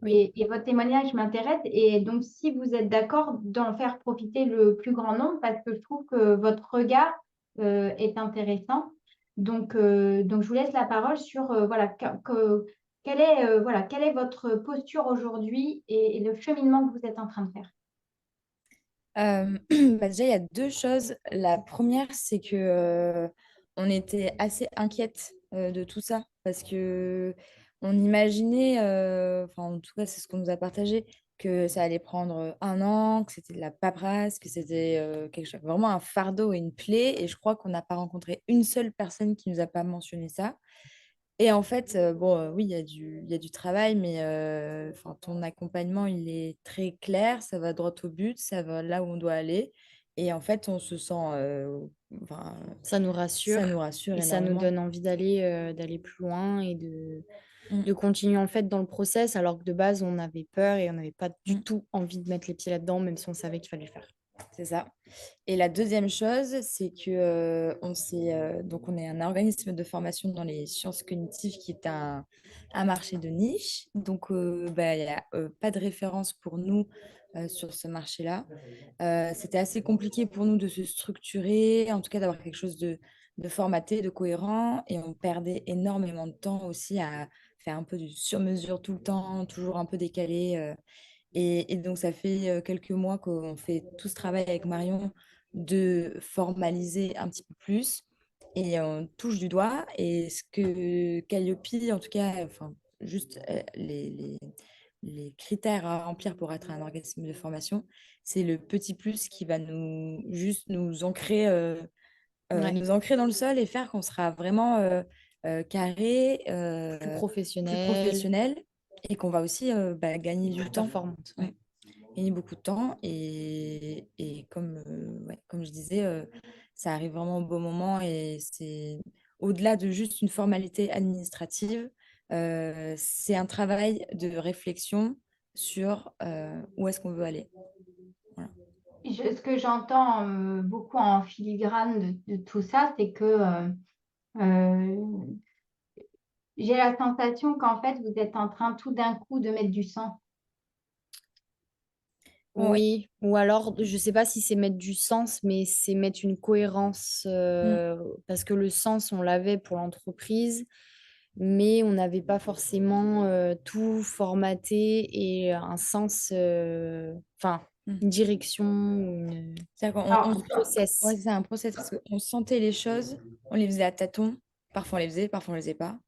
Oui. Et votre témoignage m'intéresse. Et donc, si vous êtes d'accord, d'en faire profiter le plus grand nombre, parce que je trouve que votre regard est intéressant. Donc, je vous laisse la parole sur voilà, quelle est votre posture aujourd'hui et le cheminement que vous êtes en train de faire. Déjà, il y a deux choses. La première, c'est que on était assez inquiète de tout ça parce que on imaginait, enfin en tout cas c'est ce qu'on nous a partagé, que ça allait prendre 1 an, que c'était de la paperasse, que c'était quelque chose, vraiment un fardeau et une plaie. Et je crois qu'on n'a pas rencontré une seule personne qui nous a pas mentionné ça. Et en fait, bon, oui, il y a du travail, mais enfin, ton accompagnement, il est très clair, ça va droit au but, ça va là où on doit aller. Et en fait, on se sent, enfin, Ça nous ça nous rassure rassure et ça nous énormément. donne envie d'aller plus loin et Mm, de continuer en fait dans le process alors que de base on avait peur et on n'avait pas du mm, tout envie de mettre les pieds là-dedans même si on savait qu'il fallait le faire. c'est ça. Et la deuxième chose, c'est que donc on est un organisme de formation dans les sciences cognitives qui est un marché de niche. Donc, bah, il n'y a pas de référence pour nous sur ce marché-là. C'était assez compliqué pour nous de se structurer, en tout cas d'avoir quelque chose de formaté, de cohérent. Et on perdait énormément de temps aussi à faire un peu du sur-mesure tout le temps, toujours un peu décalé. Et donc, ça fait quelques mois qu'on fait tout ce travail avec Marion de formaliser un petit peu plus. Et on touche du doigt. Et ce que Calliope, en tout cas, enfin, juste les critères à remplir pour être un organisme de formation, c'est le petit plus qui va juste Ouais, nous ancrer dans le sol et faire qu'on sera vraiment carré, plus plus professionnel, professionnel et qu'on va aussi bah, gagner du plus temps. performante. Mm. Ouais. Gagner beaucoup de temps et comme, ouais, comme je disais, ça arrive vraiment au bon moment et c'est au-delà de juste une formalité administrative, c'est un travail de réflexion sur où est-ce qu'on veut aller. Voilà. Ce que j'entends beaucoup en filigrane de tout ça, c'est que euh, j'ai la sensation qu'en fait, vous êtes en train tout d'un coup de mettre du sens. Ouais. Oui, ou alors je sais pas si c'est mettre du sens, mais c'est mettre une cohérence Mm. parce que le sens on l'avait pour l'entreprise, mais on n'avait pas forcément tout formaté et un sens, enfin Mm. une direction, une- C'est-à-dire Alors, un process. ouais, c'est un process parce qu'on sentait les choses, on les faisait à tâtons, parfois on les faisait, parfois on les faisait pas.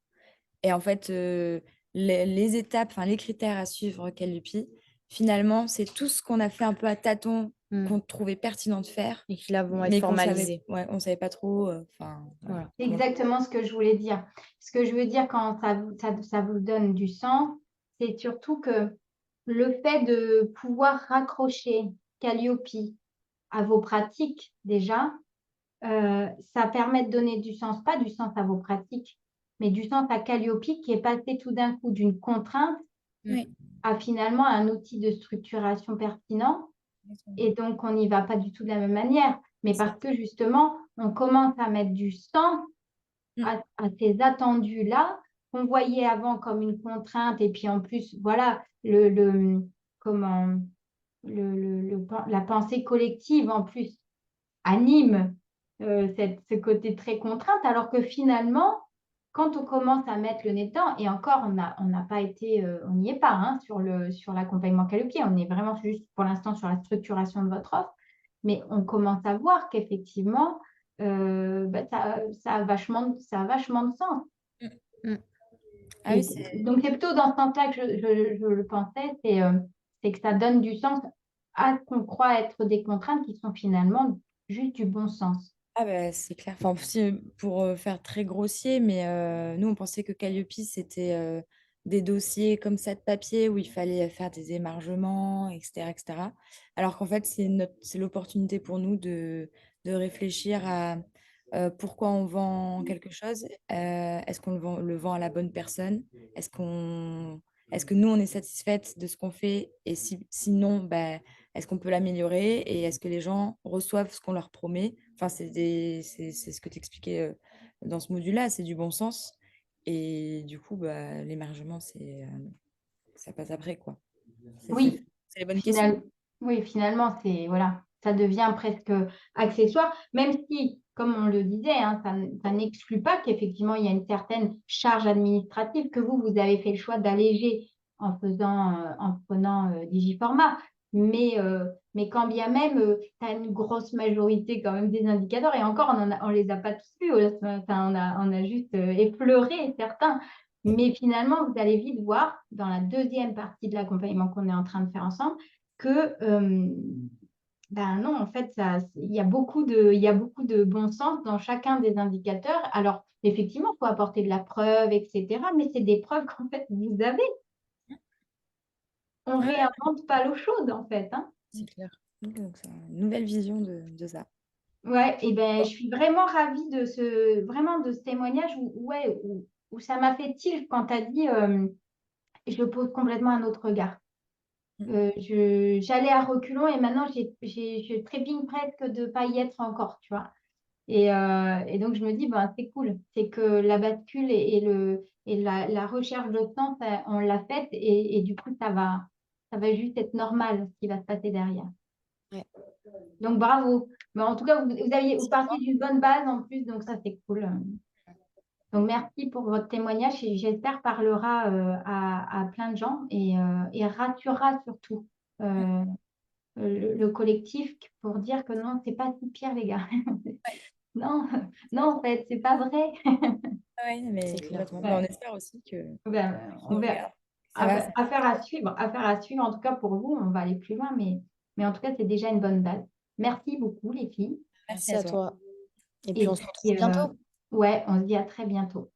Et en fait, les étapes, enfin les critères à suivre Calliope, finalement, c'est tout ce qu'on a fait un peu à tâtons, Hmm. qu'on trouvait pertinent de faire, Et qui là vont être mais qu'on savait, formalisés. ouais, on savait pas trop, enfin, voilà, Voilà. c'est comment. exactement ce que je voulais dire. Ce que je veux dire quand ça vous donne du sens, c'est surtout que le fait de pouvoir raccrocher Calliope à vos pratiques déjà, ça permet de donner du sens, pas du sens à vos pratiques, mais du sens à Calliope qui est passé tout d'un coup d'une contrainte Oui. à finalement un outil de structuration pertinent. Et donc, on n'y va pas du tout de la même manière. Mais C'est ça. parce que justement, on commence à mettre du sens Mm. à ces attendus-là qu'on voyait avant comme une contrainte. Et puis en plus, voilà, comment, la pensée collective en plus anime ce côté très contrainte, alors que finalement, quand on commence à mettre le nez dedans, et encore, on n'a pas été, on n'y est pas hein, sur l'accompagnement Calliope, on est vraiment juste pour l'instant sur la structuration de votre offre, mais on commence à voir qu'effectivement, bah, ça a vachement de sens. Hmm. Ah oui, Et c'est donc, c'est plutôt dans ce sens-là que je le pensais, c'est que ça donne du sens à ce qu'on croit être des contraintes qui sont finalement juste du bon sens. ah bah, c'est clair. Enfin, pour faire très grossier, mais nous, on pensait que Calliope, c'était des dossiers comme ça de papier où il fallait faire des émargements, etc., etc. Alors qu'en fait, c'est l'opportunité pour nous de réfléchir à pourquoi on vend quelque chose. Est-ce qu'on le vend à la bonne personne? Est-ce que nous, on est satisfaite de ce qu'on fait? Et sinon, bah, est-ce qu'on peut l'améliorer? Et est-ce que les gens reçoivent ce qu'on leur promet? Enfin, c'est ce que tu expliquais dans ce module-là, c'est du bon sens. Et du coup, bah, l'émargement, ça passe après, quoi. Oui, C'est les bonnes questions. final- oui, finalement, voilà, ça devient presque accessoire, même si, comme on le disait, hein, ça n'exclut pas qu'effectivement, il y a une certaine charge administrative que vous avez fait le choix d'alléger en prenant Digiformat. Mais quand bien même, tu as une grosse majorité quand même des indicateurs, et encore, on les a pas tous vus, on a juste effleuré certains. Mais finalement, vous allez vite voir dans la deuxième partie de l'accompagnement qu'on est en train de faire ensemble que ben non, en fait, il y a beaucoup de bon sens dans chacun des indicateurs. Alors, effectivement, il faut apporter de la preuve, etc. Mais c'est des preuves qu'en fait, vous avez. On ne Ouais, réinvente pas l'eau chaude, en fait, hein. c'est clair. Donc, c'est une nouvelle vision de ça. Ouais, et ben, je suis vraiment ravie vraiment de ce témoignage où ça m'a fait tilt quand tu as dit je pose complètement un autre regard. J'allais à reculons et maintenant je trépigne presque de ne pas y être encore, tu vois. Et donc je me dis, ben, c'est cool, c'est que la bascule et la recherche de sens, on l'a faite et du coup, ça va juste être normal ce qui va se passer derrière. Ouais. Donc bravo. Mais en tout cas, vous partiez d'une bonne base en plus, donc ça, c'est cool. Donc merci pour votre témoignage et j'espère parlera à plein de gens et rassurera surtout. Euh, le collectif pour dire que non, c'est pas si pire, les gars. Non, non, en fait, c'est pas vrai. Ouais, mais C'est clair. complètement. Ouais. On espère aussi que On verra. ça va. Affaire à suivre, affaire à suivre. En tout cas, pour vous, on va aller plus loin, mais en tout cas, c'est déjà une bonne base. Merci beaucoup, les filles. Merci Merci à à toi. toi. Et puis Et on se retrouve puis, bientôt. ouais, on se dit à très bientôt.